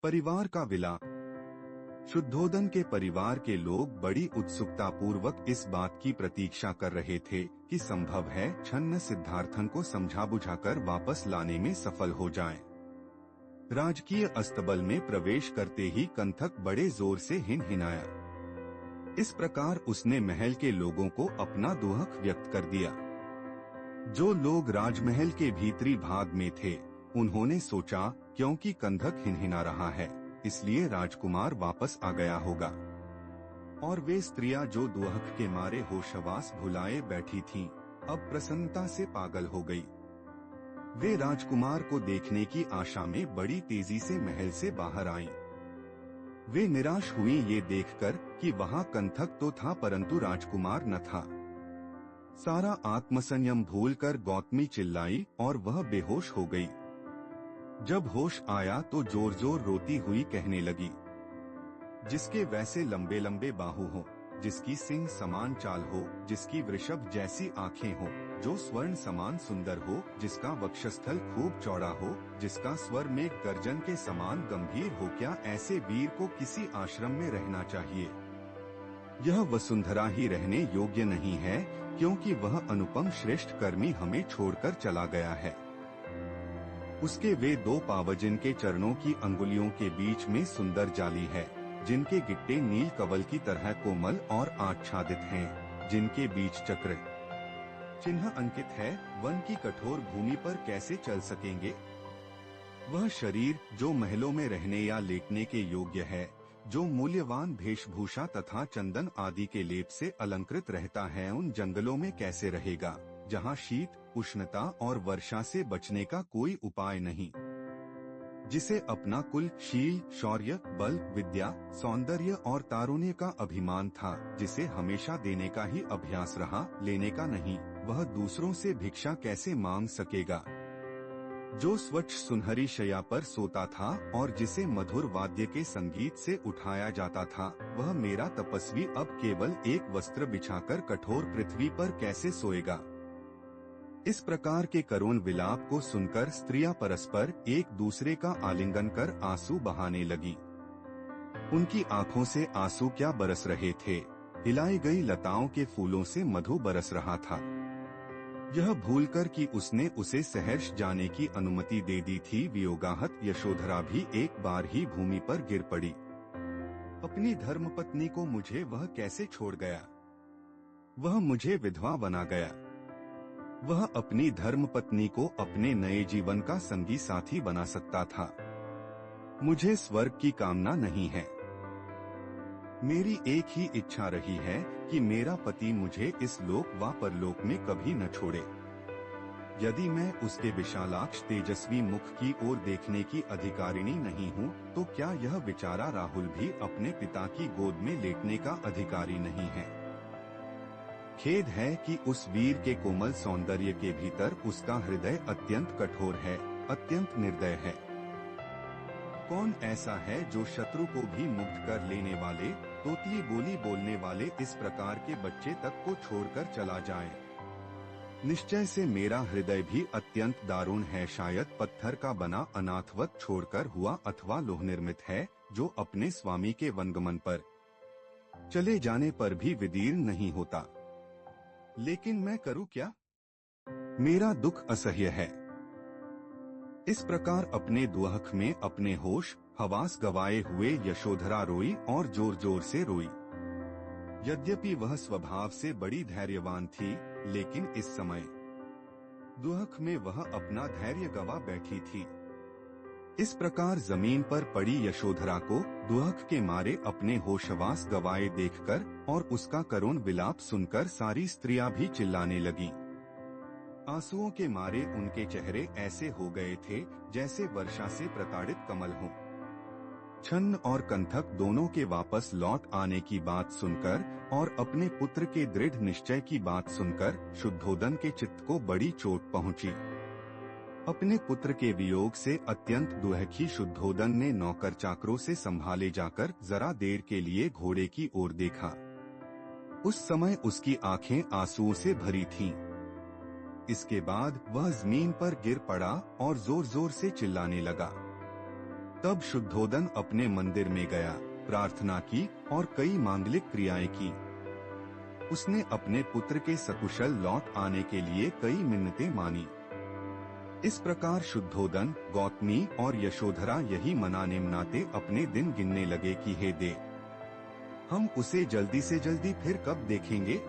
परिवार का विलाप। शुद्धोदन के परिवार के लोग बड़ी उत्सुकता पूर्वक इस बात की प्रतीक्षा कर रहे थे कि संभव है छन्न सिद्धार्थन को समझा बुझाकर वापस लाने में सफल हो जाएं। राजकीय अस्तबल में प्रवेश करते ही कंथक बड़े जोर से हिनहिनाया। इस प्रकार उसने महल के लोगों को अपना दुहक व्यक्त कर दिया। जो लोग राजमहल के भीतरी भाग में थे, उन्होंने सोचा क्योंकि कंधक हिनहिना रहा है, इसलिए राजकुमार वापस आ गया होगा। और वे स्त्रियां जो दुहक के मारे होशवास भुलाए बैठी थीं, अब प्रसन्नता से पागल हो गई। वे राजकुमार को देखने की आशा में बड़ी तेजी से महल से बाहर आईं। वे निराश हुई ये देखकर कि वहां कंथक तो था परंतु राजकुमार न था। सारा आत्मसंयम भूलकर गौतमी चिल्लाई और वह बेहोश हो गई। जब होश आया तो जोर जोर रोती हुई कहने लगी, जिसके वैसे लंबे लंबे बाहु हो, जिसकी सिंह समान चाल हो, जिसकी वृषभ जैसी आंखें हो, जो स्वर्ण समान सुंदर हो, जिसका वक्षस्थल खूब चौड़ा हो, जिसका स्वर में गर्जन के समान गंभीर हो, क्या ऐसे वीर को किसी आश्रम में रहना चाहिए? यह वसुंधरा ही रहने योग्य नहीं है, क्योंकि वह अनुपम श्रेष्ठ कर्मी हमें छोड़कर चला गया है। उसके वे दो पावजिन के चरणों की अंगुलियों के बीच में सुंदर जाली है, जिनके गिट्टे नील कवल की तरह कोमल और आच्छादित हैं, जिनके बीच चक्र चिन्ह अंकित है, वन की कठोर भूमि पर कैसे चल सकेंगे? वह शरीर जो महलों में रहने या लेटने के योग्य है, जो मूल्यवान वेशभूषा तथा चंदन आदि के लेप से अलंकृत रहता है, उन जंगलों में कैसे रहेगा, जहाँ शीत, उष्णता और वर्षा से बचने का कोई उपाय नहीं? जिसे अपना कुल, शील, शौर्य, बल, विद्या, सौंदर्य और तारुण्य का अभिमान था, जिसे हमेशा देने का ही अभ्यास रहा, लेने का नहीं, वह दूसरों से भिक्षा कैसे मांग सकेगा? जो स्वच्छ सुनहरी शैया पर सोता था और जिसे मधुर वाद्य के संगीत से उठाया जाता था, वह मेरा तपस्वी अब केवल एक वस्त्र बिछाकर कठोर पृथ्वी पर कैसे सोएगा? इस प्रकार के करुण विलाप को सुनकर स्त्रियां परस्पर एक दूसरे का आलिंगन कर आंसू बहाने लगी। उनकी आंखों से आंसू क्या बरस रहे थे, हिलाई गई लताओं के फूलों से मधु बरस रहा था। यह भूलकर कि उसने उसे सहर्ष जाने की अनुमति दे दी थी, वियोगाहत यशोधरा भी एक बार ही भूमि पर गिर पड़ी। अपनी धर्मपत्नी को मुझे वह कैसे छोड़ गया? वह मुझे विधवा बना गया। वह अपनी धर्मपत्नी को अपने नए जीवन का संगी साथी बना सकता था। मुझे स्वर्ग की कामना नहीं है। मेरी एक ही इच्छा रही है कि मेरा पति मुझे इस लोक व परलोक में कभी न छोड़े। यदि मैं उसके विशालाक्ष तेजस्वी मुख की ओर देखने की अधिकारिणी नहीं हूँ, तो क्या यह बेचारा राहुल भी अपने पिता की गोद में लेटने का अधिकारी नहीं है? खेद है कि उस वीर के कोमल सौंदर्य के भीतर उसका हृदय अत्यंत कठोर है, अत्यंत निर्दय है। कौन ऐसा है जो शत्रु को भी मुक्त कर लेने वाले, तोतली बोली बोलने वाले इस प्रकार के बच्चे तक को छोड़कर चला जाए? निश्चय से मेरा हृदय भी अत्यंत दारुण है, शायद पत्थर का बना अनाथवत छोड़कर हुआ अथवा लोह निर्मित है, जो अपने स्वामी के वनगमन पर चले जाने पर भी विदीर्ण नहीं होता। लेकिन मैं करूं क्या? मेरा दुख असह्य है। इस प्रकार अपने दुहक में अपने होश हवास गवाए हुए यशोधरा रोई और जोर जोर से रोई। यद्यपि वह स्वभाव से बड़ी धैर्यवान थी, लेकिन इस समय दुहक में वह अपना धैर्य गवा बैठी थी। इस प्रकार जमीन पर पड़ी यशोधरा को दुहक के मारे अपने होशवास गवाए देखकर और उसका करुण विलाप सुनकर सारी स्त्रियां भी चिल्लाने लगीं। आंसुओं के मारे उनके चेहरे ऐसे हो गए थे जैसे वर्षा से प्रताड़ित कमल हों। छन्न और कंथक दोनों के वापस लौट आने की बात सुनकर और अपने पुत्र के दृढ़ निश्चय की बात सुनकर शुद्धोदन के चित्त को बड़ी चोट पहुंची। अपने पुत्र के वियोग से अत्यंत दुहखी शुद्धोदन ने नौकर चाकरों से संभाले जाकर जरा देर के लिए घोड़े की ओर देखा। उस समय उसकी आंखें आंसुओं से भरी थीं। इसके बाद वह जमीन पर गिर पड़ा और जोर जोर से चिल्लाने लगा। तब शुद्धोदन अपने मंदिर में गया, प्रार्थना की और कई मांगलिक क्रियाएं की। उसने अपने पुत्र के सकुशल लौट आने के लिए कई मिन्नतें मानी। इस प्रकार शुद्धोदन, गौतमी और यशोधरा यही मनाने मनाते अपने दिन गिनने लगे कि हे देव, हम उसे जल्दी से जल्दी फिर कब देखेंगे।